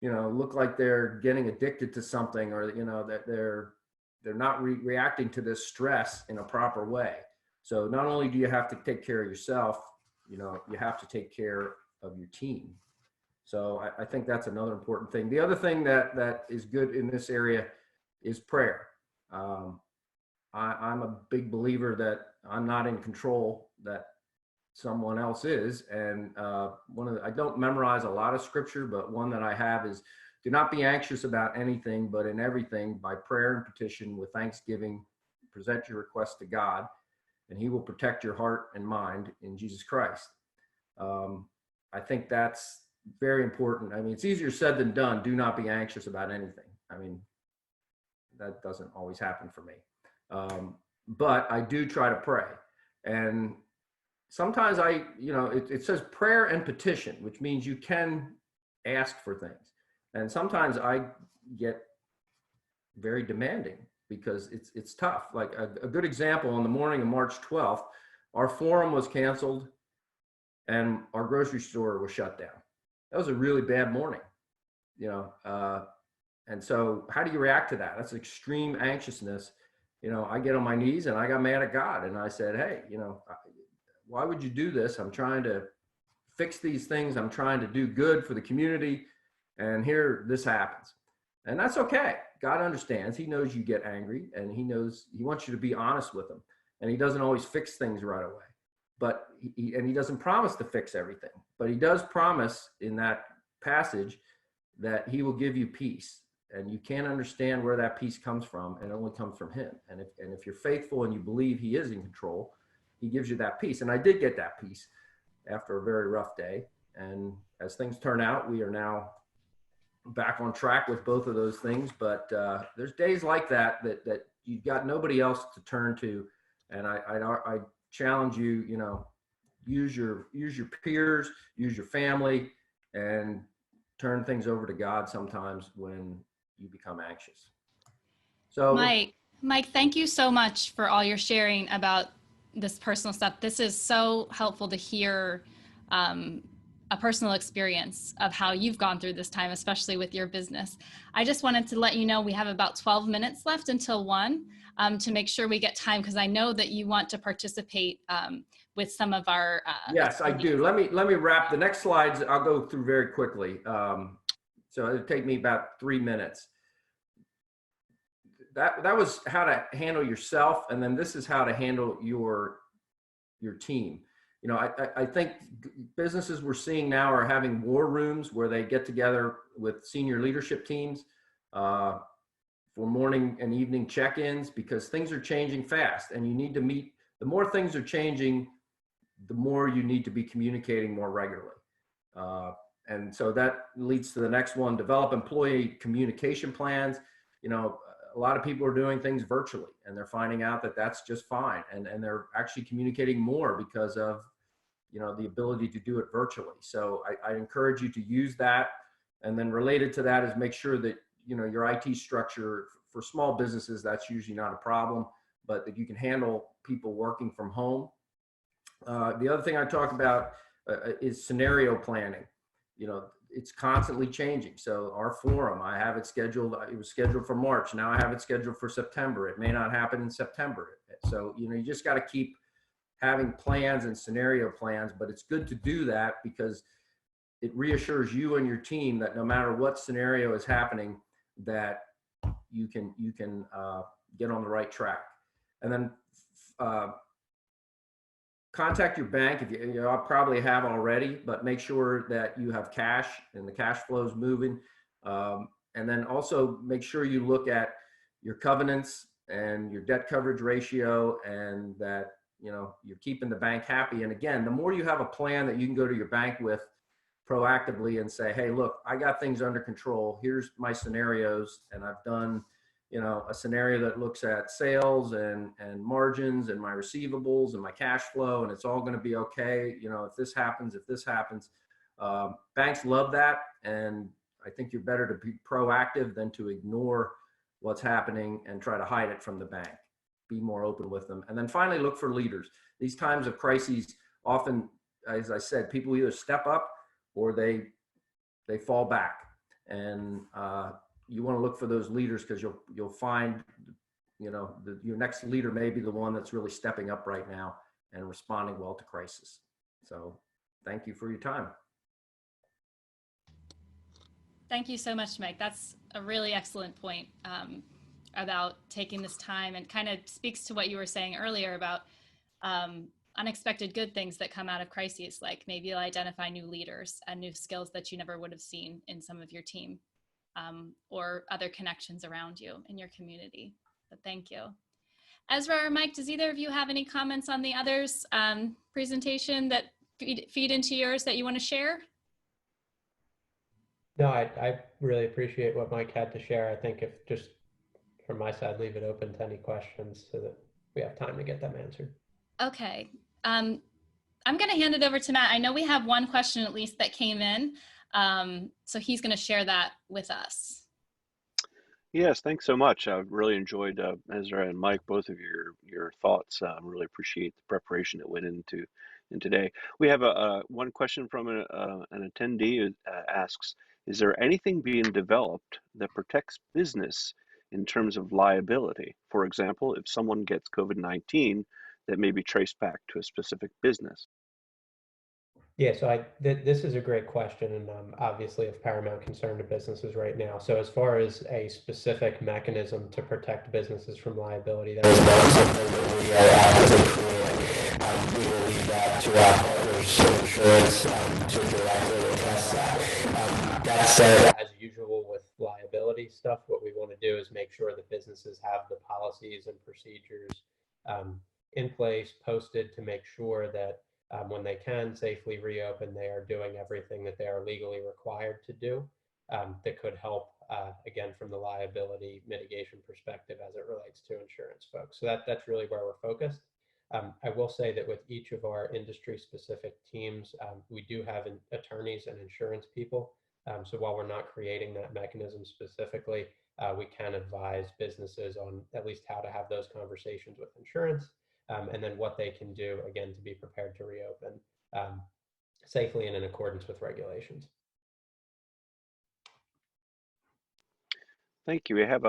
look like they're getting addicted to something, or, that they're not reacting to this stress in a proper way. So not only do you have to take care of yourself, you have to take care of your team. So I think that's another important thing. The other thing that is good in this area is prayer. I'm a big believer that I'm not in control, that someone else is. And I don't memorize a lot of scripture, but one that I have is, do not be anxious about anything, but in everything, by prayer and petition with thanksgiving, present your requests to God. and he will protect your heart and mind in Jesus Christ. I think that's very important. I mean, it's easier said than done. Do not be anxious about anything. I mean, that doesn't always happen for me. But I do try to pray. And sometimes it says prayer and petition, which means you can ask for things. And sometimes I get very demanding because it's tough. Like a good example, on the morning of March 12th, our forum was canceled and our grocery store was shut down. That was a really bad morning, and so how do you react to that? That's extreme anxiousness. I get on my knees and I got mad at God and I said, hey, why would you do this? I'm trying to fix these things. I'm trying to do good for the community. And here this happens. And that's okay. God understands. He knows you get angry, and he knows he wants you to be honest with him. And he doesn't always fix things right away. But he doesn't promise to fix everything. But he does promise in that passage that he will give you peace. And you can't understand where that peace comes from, and it only comes from him. And if you're faithful and you believe he is in control, he gives you that peace. And I did get that peace after a very rough day. And as things turn out, we are now back on track with both of those things. But there's days like that you've got nobody else to turn to. And I challenge you, use your peers, use your family, and turn things over to God sometimes when you become anxious. So Mike, thank you so much for all your sharing about this personal stuff. This is so helpful to hear a personal experience of how you've gone through this time, especially with your business. I just wanted to let you know we have about 12 minutes left until 1 to make sure we get time, because I know that you want to participate with some of our yes, I do. Let me wrap. The next slides I'll go through very quickly. So it'll take me about 3 minutes. That was how to handle yourself, and then this is how to handle your team. I think businesses we're seeing now are having war rooms where they get together with senior leadership teams for morning and evening check-ins, because things are changing fast, and you need to meet. The more things are changing, the more you need to be communicating more regularly. And so that leads to the next one: develop employee communication plans. A lot of people are doing things virtually, and they're finding out that that's just fine. And they're actually communicating more because of, the ability to do it virtually. So I encourage you to use that. And then related to that is make sure that, your IT structure for small businesses, that's usually not a problem, but that you can handle people working from home. The other thing I talk about is scenario planning. It's constantly changing. So our forum, I have it scheduled. It was scheduled for March. Now I have it scheduled for September. It may not happen in September. So, you just got to keep having plans and scenario plans, but it's good to do that because it reassures you and your team that no matter what scenario is happening, that you can get on the right track. And then contact your bank. If you I'll probably have already, but make sure that you have cash and the cash flow is moving. And then also make sure you look at your covenants and your debt coverage ratio, and that you're keeping the bank happy. And again, the more you have a plan that you can go to your bank with proactively and say, hey, look, I got things under control. Here's my scenarios, and I've done a scenario that looks at sales and margins and my receivables and my cash flow, and it's all going to be okay. If this happens, banks love that. And I think you're better to be proactive than to ignore what's happening and try to hide it from the bank. Be more open with them. And then finally, look for leaders. These times of crises, often, as I said, people either step up or they fall back. And you want to look for those leaders, because you'll find, your next leader may be the one that's really stepping up right now and responding well to crisis. So thank you for your time. Thank you so much, Mike. That's a really excellent point about taking this time, and kind of speaks to what you were saying earlier about unexpected good things that come out of crises. Like maybe you'll identify new leaders and new skills that you never would have seen in some of your team. Or other connections around you in your community. But thank you. Ezra or Mike, does either of you have any comments on the other's presentation that feed into yours that you want to share? No, I really appreciate what Mike had to share. I think if just from my side, leave it open to any questions so that we have time to get them answered. Okay. I'm going to hand it over to Matt. I know we have one question at least that came in. So he's going to share that with us. Yes, thanks so much. I've really enjoyed Ezra and Mike, both of your thoughts. Really appreciate the preparation that went into in today. We have one question from an attendee who asks, is there anything being developed that protects business in terms of liability? For example, if someone gets COVID-19, that may be traced back to a specific business. Yeah, so this is a great question, and obviously of paramount concern to businesses right now. So as far as a specific mechanism to protect businesses from liability, that is not something that we are actively creating. We will leave that to our partners in insurance to directly address that. That said, as usual with liability stuff, what we want to do is make sure that businesses have the policies and procedures in place, posted to make sure that when they can safely reopen, they are doing everything that they are legally required to do that could help, again, from the liability mitigation perspective as it relates to insurance folks. So that's really where we're focused. I will say that with each of our industry-specific teams, we do have attorneys and insurance people. So while we're not creating that mechanism specifically, we can advise businesses on at least how to have those conversations with insurance. And then what they can do, again, to be prepared to reopen safely and in accordance with regulations. Thank you. We have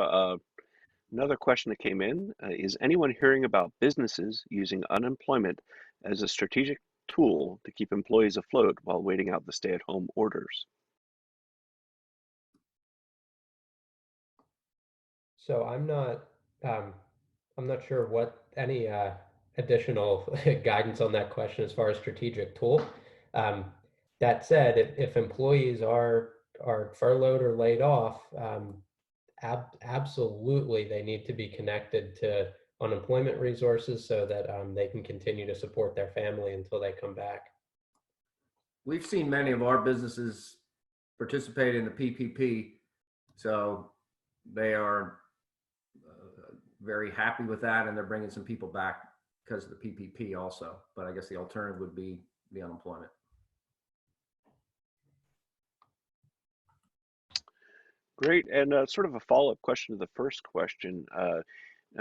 another question that came in. Is anyone hearing about businesses using unemployment as a strategic tool to keep employees afloat while waiting out the stay-at-home orders? So I'm not sure what any additional guidance on that question as far as strategic tool. That said, if employees are furloughed or laid off, absolutely they need to be connected to unemployment resources so that they can continue to support their family until they come back. We've seen many of our businesses participate in the PPP, so they are very happy with that, and they're bringing some people back because of the PPP also. But I guess the alternative would be the unemployment. Great. And sort of a follow-up question to the first question.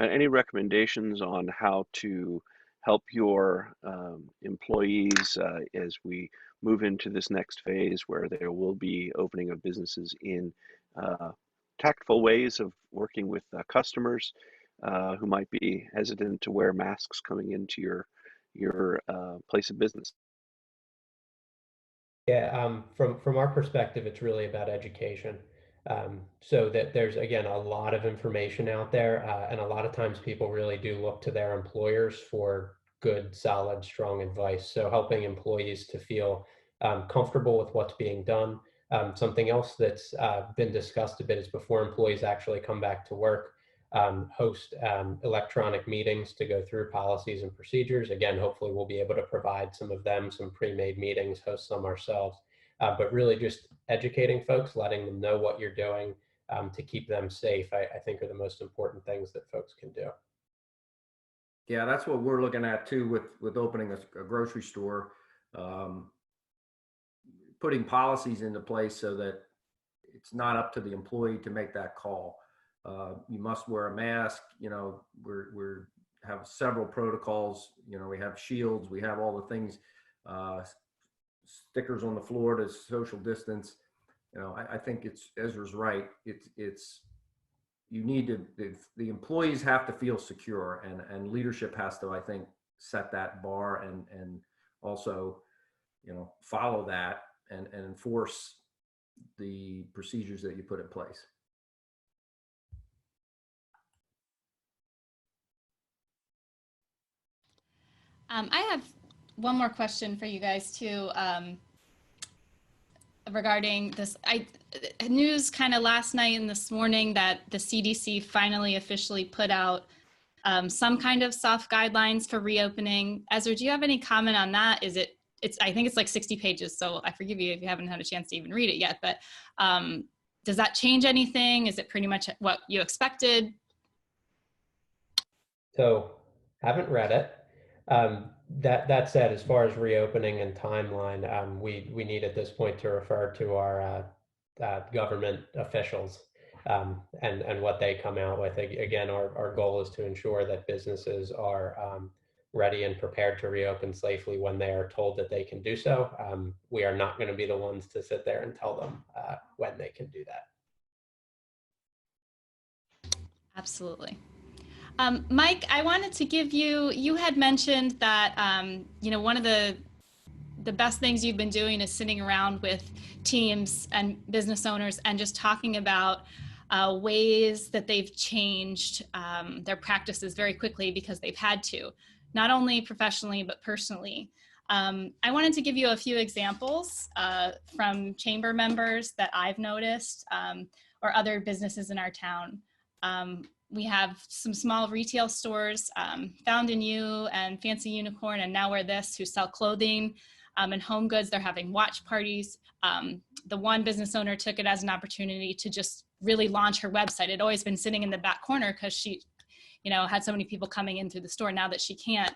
Any recommendations on how to help your employees as we move into this next phase where there will be opening of businesses in tactful ways of working with customers who might be hesitant to wear masks coming into your place of business? Yeah, from our perspective, it's really about education. So that there's, again, a lot of information out there, and a lot of times people really do look to their employers for good, solid, strong advice. So helping employees to feel comfortable with what's being done. Something else that's been discussed a bit is before employees actually come back to work, host electronic meetings to go through policies and procedures. Again, hopefully we'll be able to provide some of them, some pre-made meetings, host some ourselves. But really just educating folks, letting them know what you're doing to keep them safe, I think are the most important things that folks can do. Yeah, that's what we're looking at too with opening a grocery store, putting policies into place so that it's not up to the employee to make that call. You must wear a mask. You know, we're have several protocols. You know, we have shields, we have all the things, stickers on the floor to social distance. You know, I think Ezra's right. It's you need to, the employees have to feel secure, and leadership has to, I think, set that bar and also, you know, follow that and enforce the procedures that you put in place. I have one more question for you guys too, regarding this. News kind of last night and this morning that the CDC finally officially put out some kind of soft guidelines for reopening. Ezra, do you have any comment on that? I think it's like 60 pages, so I forgive you if you haven't had a chance to even read it yet, but does that change anything? Is it pretty much what you expected? So, haven't read it. That said, as far as reopening and timeline, we need at this point to refer to our government officials and what they come out with. Again, our goal is to ensure that businesses are ready and prepared to reopen safely when they are told that they can do so. We are not going to be the ones to sit there and tell them when they can do that. Absolutely. Mike, I wanted to give you had mentioned that, one of the best things you've been doing is sitting around with teams and business owners and just talking about ways that they've changed their practices very quickly because they've had to, not only professionally, but personally. I wanted to give you a few examples from chamber members that I've noticed or other businesses in our town. We have some small retail stores, Found in You and Fancy Unicorn and Now Wear This, who sell clothing and home goods. They're having watch parties. The one business owner took it as an opportunity to just really launch her website. It had always been sitting in the back corner because she, had so many people coming in through the store. Now that she can't,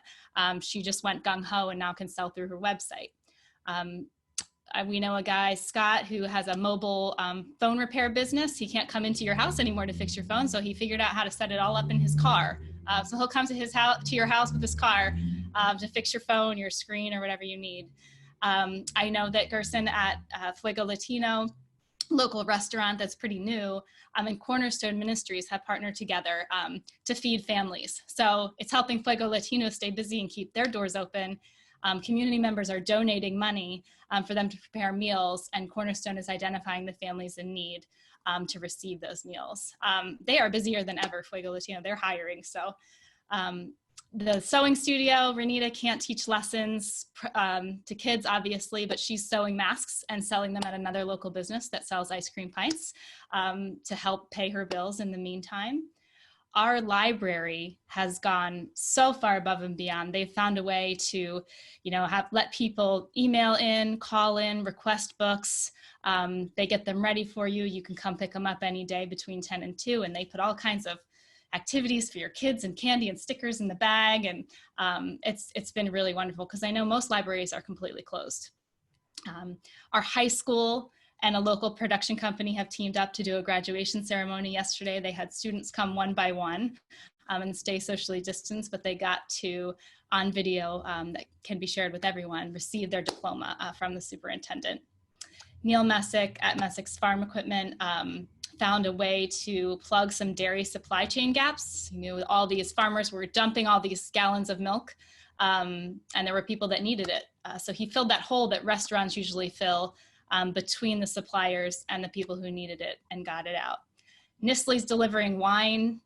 she just went gung-ho and now can sell through her website. We know a guy, Scott, who has a mobile phone repair business. He can't come into your house anymore to fix your phone, so he figured out how to set it all up in his car. So he'll come to his house, to your house with his car to fix your phone, your screen, or whatever you need. I know that Gerson at Fuego Latino, local restaurant that's pretty new, and Cornerstone Ministries have partnered together to feed families. So it's helping Fuego Latino stay busy and keep their doors open. Community members are donating money for them to prepare meals, and Cornerstone is identifying the families in need to receive those meals. They are busier than ever, Fuego Latino. They're hiring. So the sewing studio, Renita can't teach lessons to kids, obviously, but she's sewing masks and selling them at another local business that sells ice cream pints to help pay her bills in the meantime. Our library has gone so far above and beyond. They've found a way to, let people email in, call in, request books. They get them ready for you. You can come pick them up any day between 10 and 2, and they put all kinds of activities for your kids and candy and stickers in the bag. And it's been really wonderful because I know most libraries are completely closed. Our high school and a local production company have teamed up to do a graduation ceremony yesterday. They had students come one by one and stay socially distanced, but they got to, on video that can be shared with everyone, receive their diploma from the superintendent. Neil Messick at Messick's Farm Equipment found a way to plug some dairy supply chain gaps. All these farmers were dumping all these gallons of milk and there were people that needed it. So he filled that hole that restaurants usually fill between the suppliers and the people who needed it and got it out. Nestle's delivering wine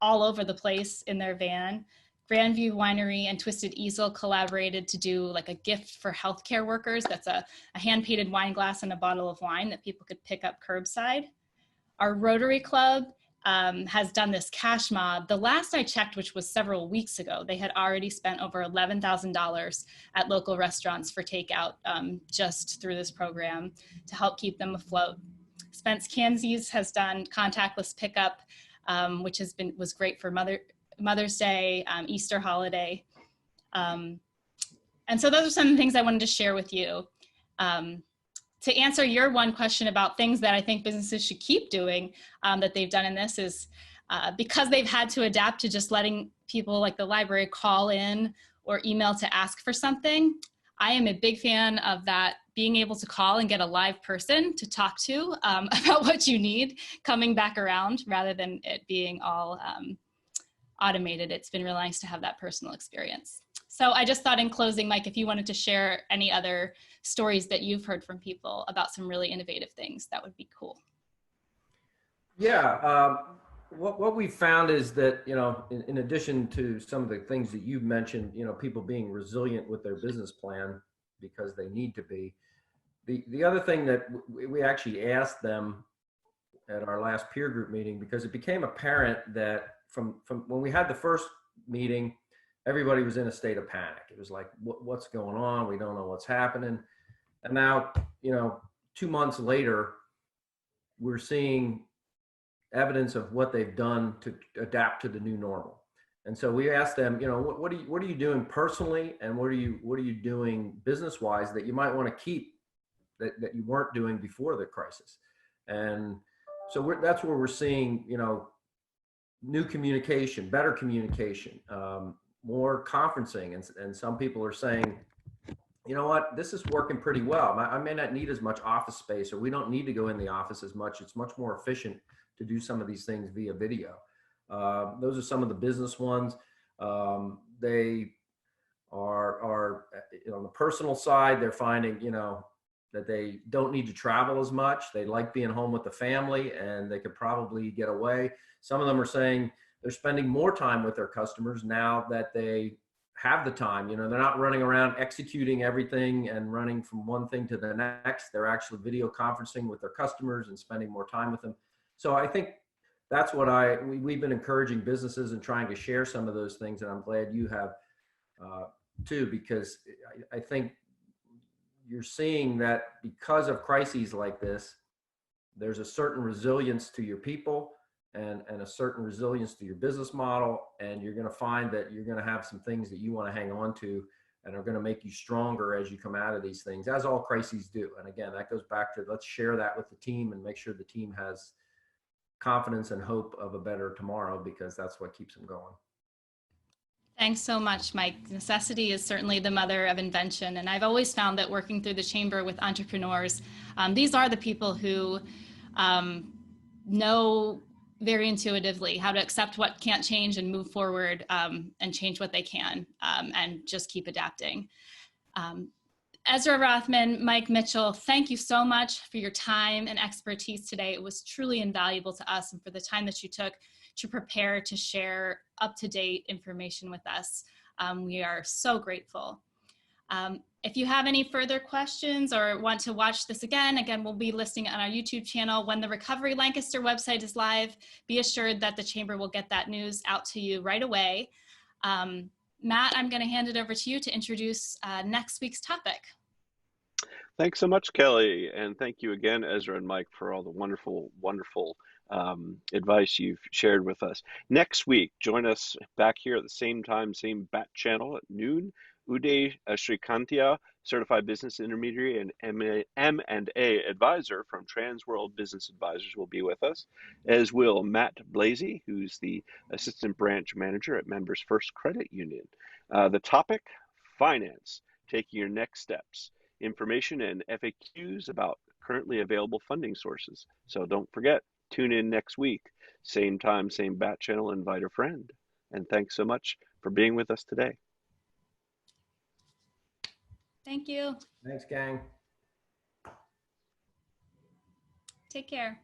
all over the place in their van. Grandview Winery and Twisted Easel collaborated to do like a gift for healthcare workers. That's a hand-painted wine glass and a bottle of wine that people could pick up curbside. Our Rotary Club has done this cash mob. The last I checked, which was several weeks ago, they had already spent over $11,000 at local restaurants for takeout just through this program to help keep them afloat. Spence Kansies has done contactless pickup, which was great for Mother's Day, Easter holiday. And so those are some things I wanted to share with you. To answer your one question about things that I think businesses should keep doing that they've done in this is because they've had to adapt to just letting people like the library call in or email to ask for something. I am a big fan of that, being able to call and get a live person to talk to about what you need coming back around rather than it being all automated. It's been really nice to have that personal experience. So I just thought in closing, Mike, if you wanted to share any other stories that you've heard from people about some really innovative things, that would be cool. Yeah, what we found is that, in addition to some of the things that you've mentioned, people being resilient with their business plan because they need to be. The other thing that we actually asked them at our last peer group meeting, because it became apparent that from when we had the first meeting, everybody was in a state of panic. It was like, what's going on? We don't know what's happening. And now, 2 months later, we're seeing evidence of what they've done to adapt to the new normal. And so we asked them, what are you doing personally, and what are you doing business wise that you might want to keep that you weren't doing before the crisis? And so that's where we're seeing, new communication, better communication, more conferencing, and some people are saying, you know what, this is working pretty well. I may not need as much office space, or we don't need to go in the office as much. It's much more efficient to do some of these things via video. Those are some of the business ones. They are on the personal side, they're finding, that they don't need to travel as much. They like being home with the family, and they could probably get away. Some of them are saying they're spending more time with their customers now that they have the time. They're not running around executing everything and running from one thing to the next. They're actually video conferencing with their customers and spending more time with them. So I think that's what we've been encouraging businesses and trying to share some of those things. And I'm glad you have too, because I think you're seeing that because of crises like this, there's a certain resilience to your people and a certain resilience to your business model. And you're going to find that you're going to have some things that you want to hang on to and are going to make you stronger as you come out of these things, as all crises do. And again, that goes back to, let's share that with the team and make sure the team has confidence and hope of a better tomorrow, because that's what keeps them going. Thanks so much, Mike. Necessity is certainly the mother of invention. And I've always found that working through the chamber with entrepreneurs, these are the people who know very intuitively how to accept what can't change and move forward and change what they can and just keep adapting. Ezra Rothman, Mike Mitchell, thank you so much for your time and expertise today. It was truly invaluable to us, and for the time that you took to prepare to share up-to-date information with us. We are so grateful. If you have any further questions or want to watch this again, we'll be listing it on our YouTube channel. When the Recovery Lancaster website is live, be assured that the Chamber will get that news out to you right away. Matt, I'm going to hand it over to you to introduce next week's topic. Thanks so much, Kelly. And thank you again, Ezra and Mike, for all the wonderful, wonderful advice you've shared with us. Next week, join us back here at the same time, same bat channel at noon. Uday Srikantia, Certified Business Intermediary and M&A Advisor from Transworld Business Advisors, will be with us, as will Matt Blasey, who's the Assistant Branch Manager at Members First Credit Union. The topic, finance, taking your next steps. Information and FAQs about currently available funding sources. So don't forget, tune in next week. Same time, same bat channel, invite a friend. And thanks so much for being with us today. Thank you. Thanks, gang. Take care.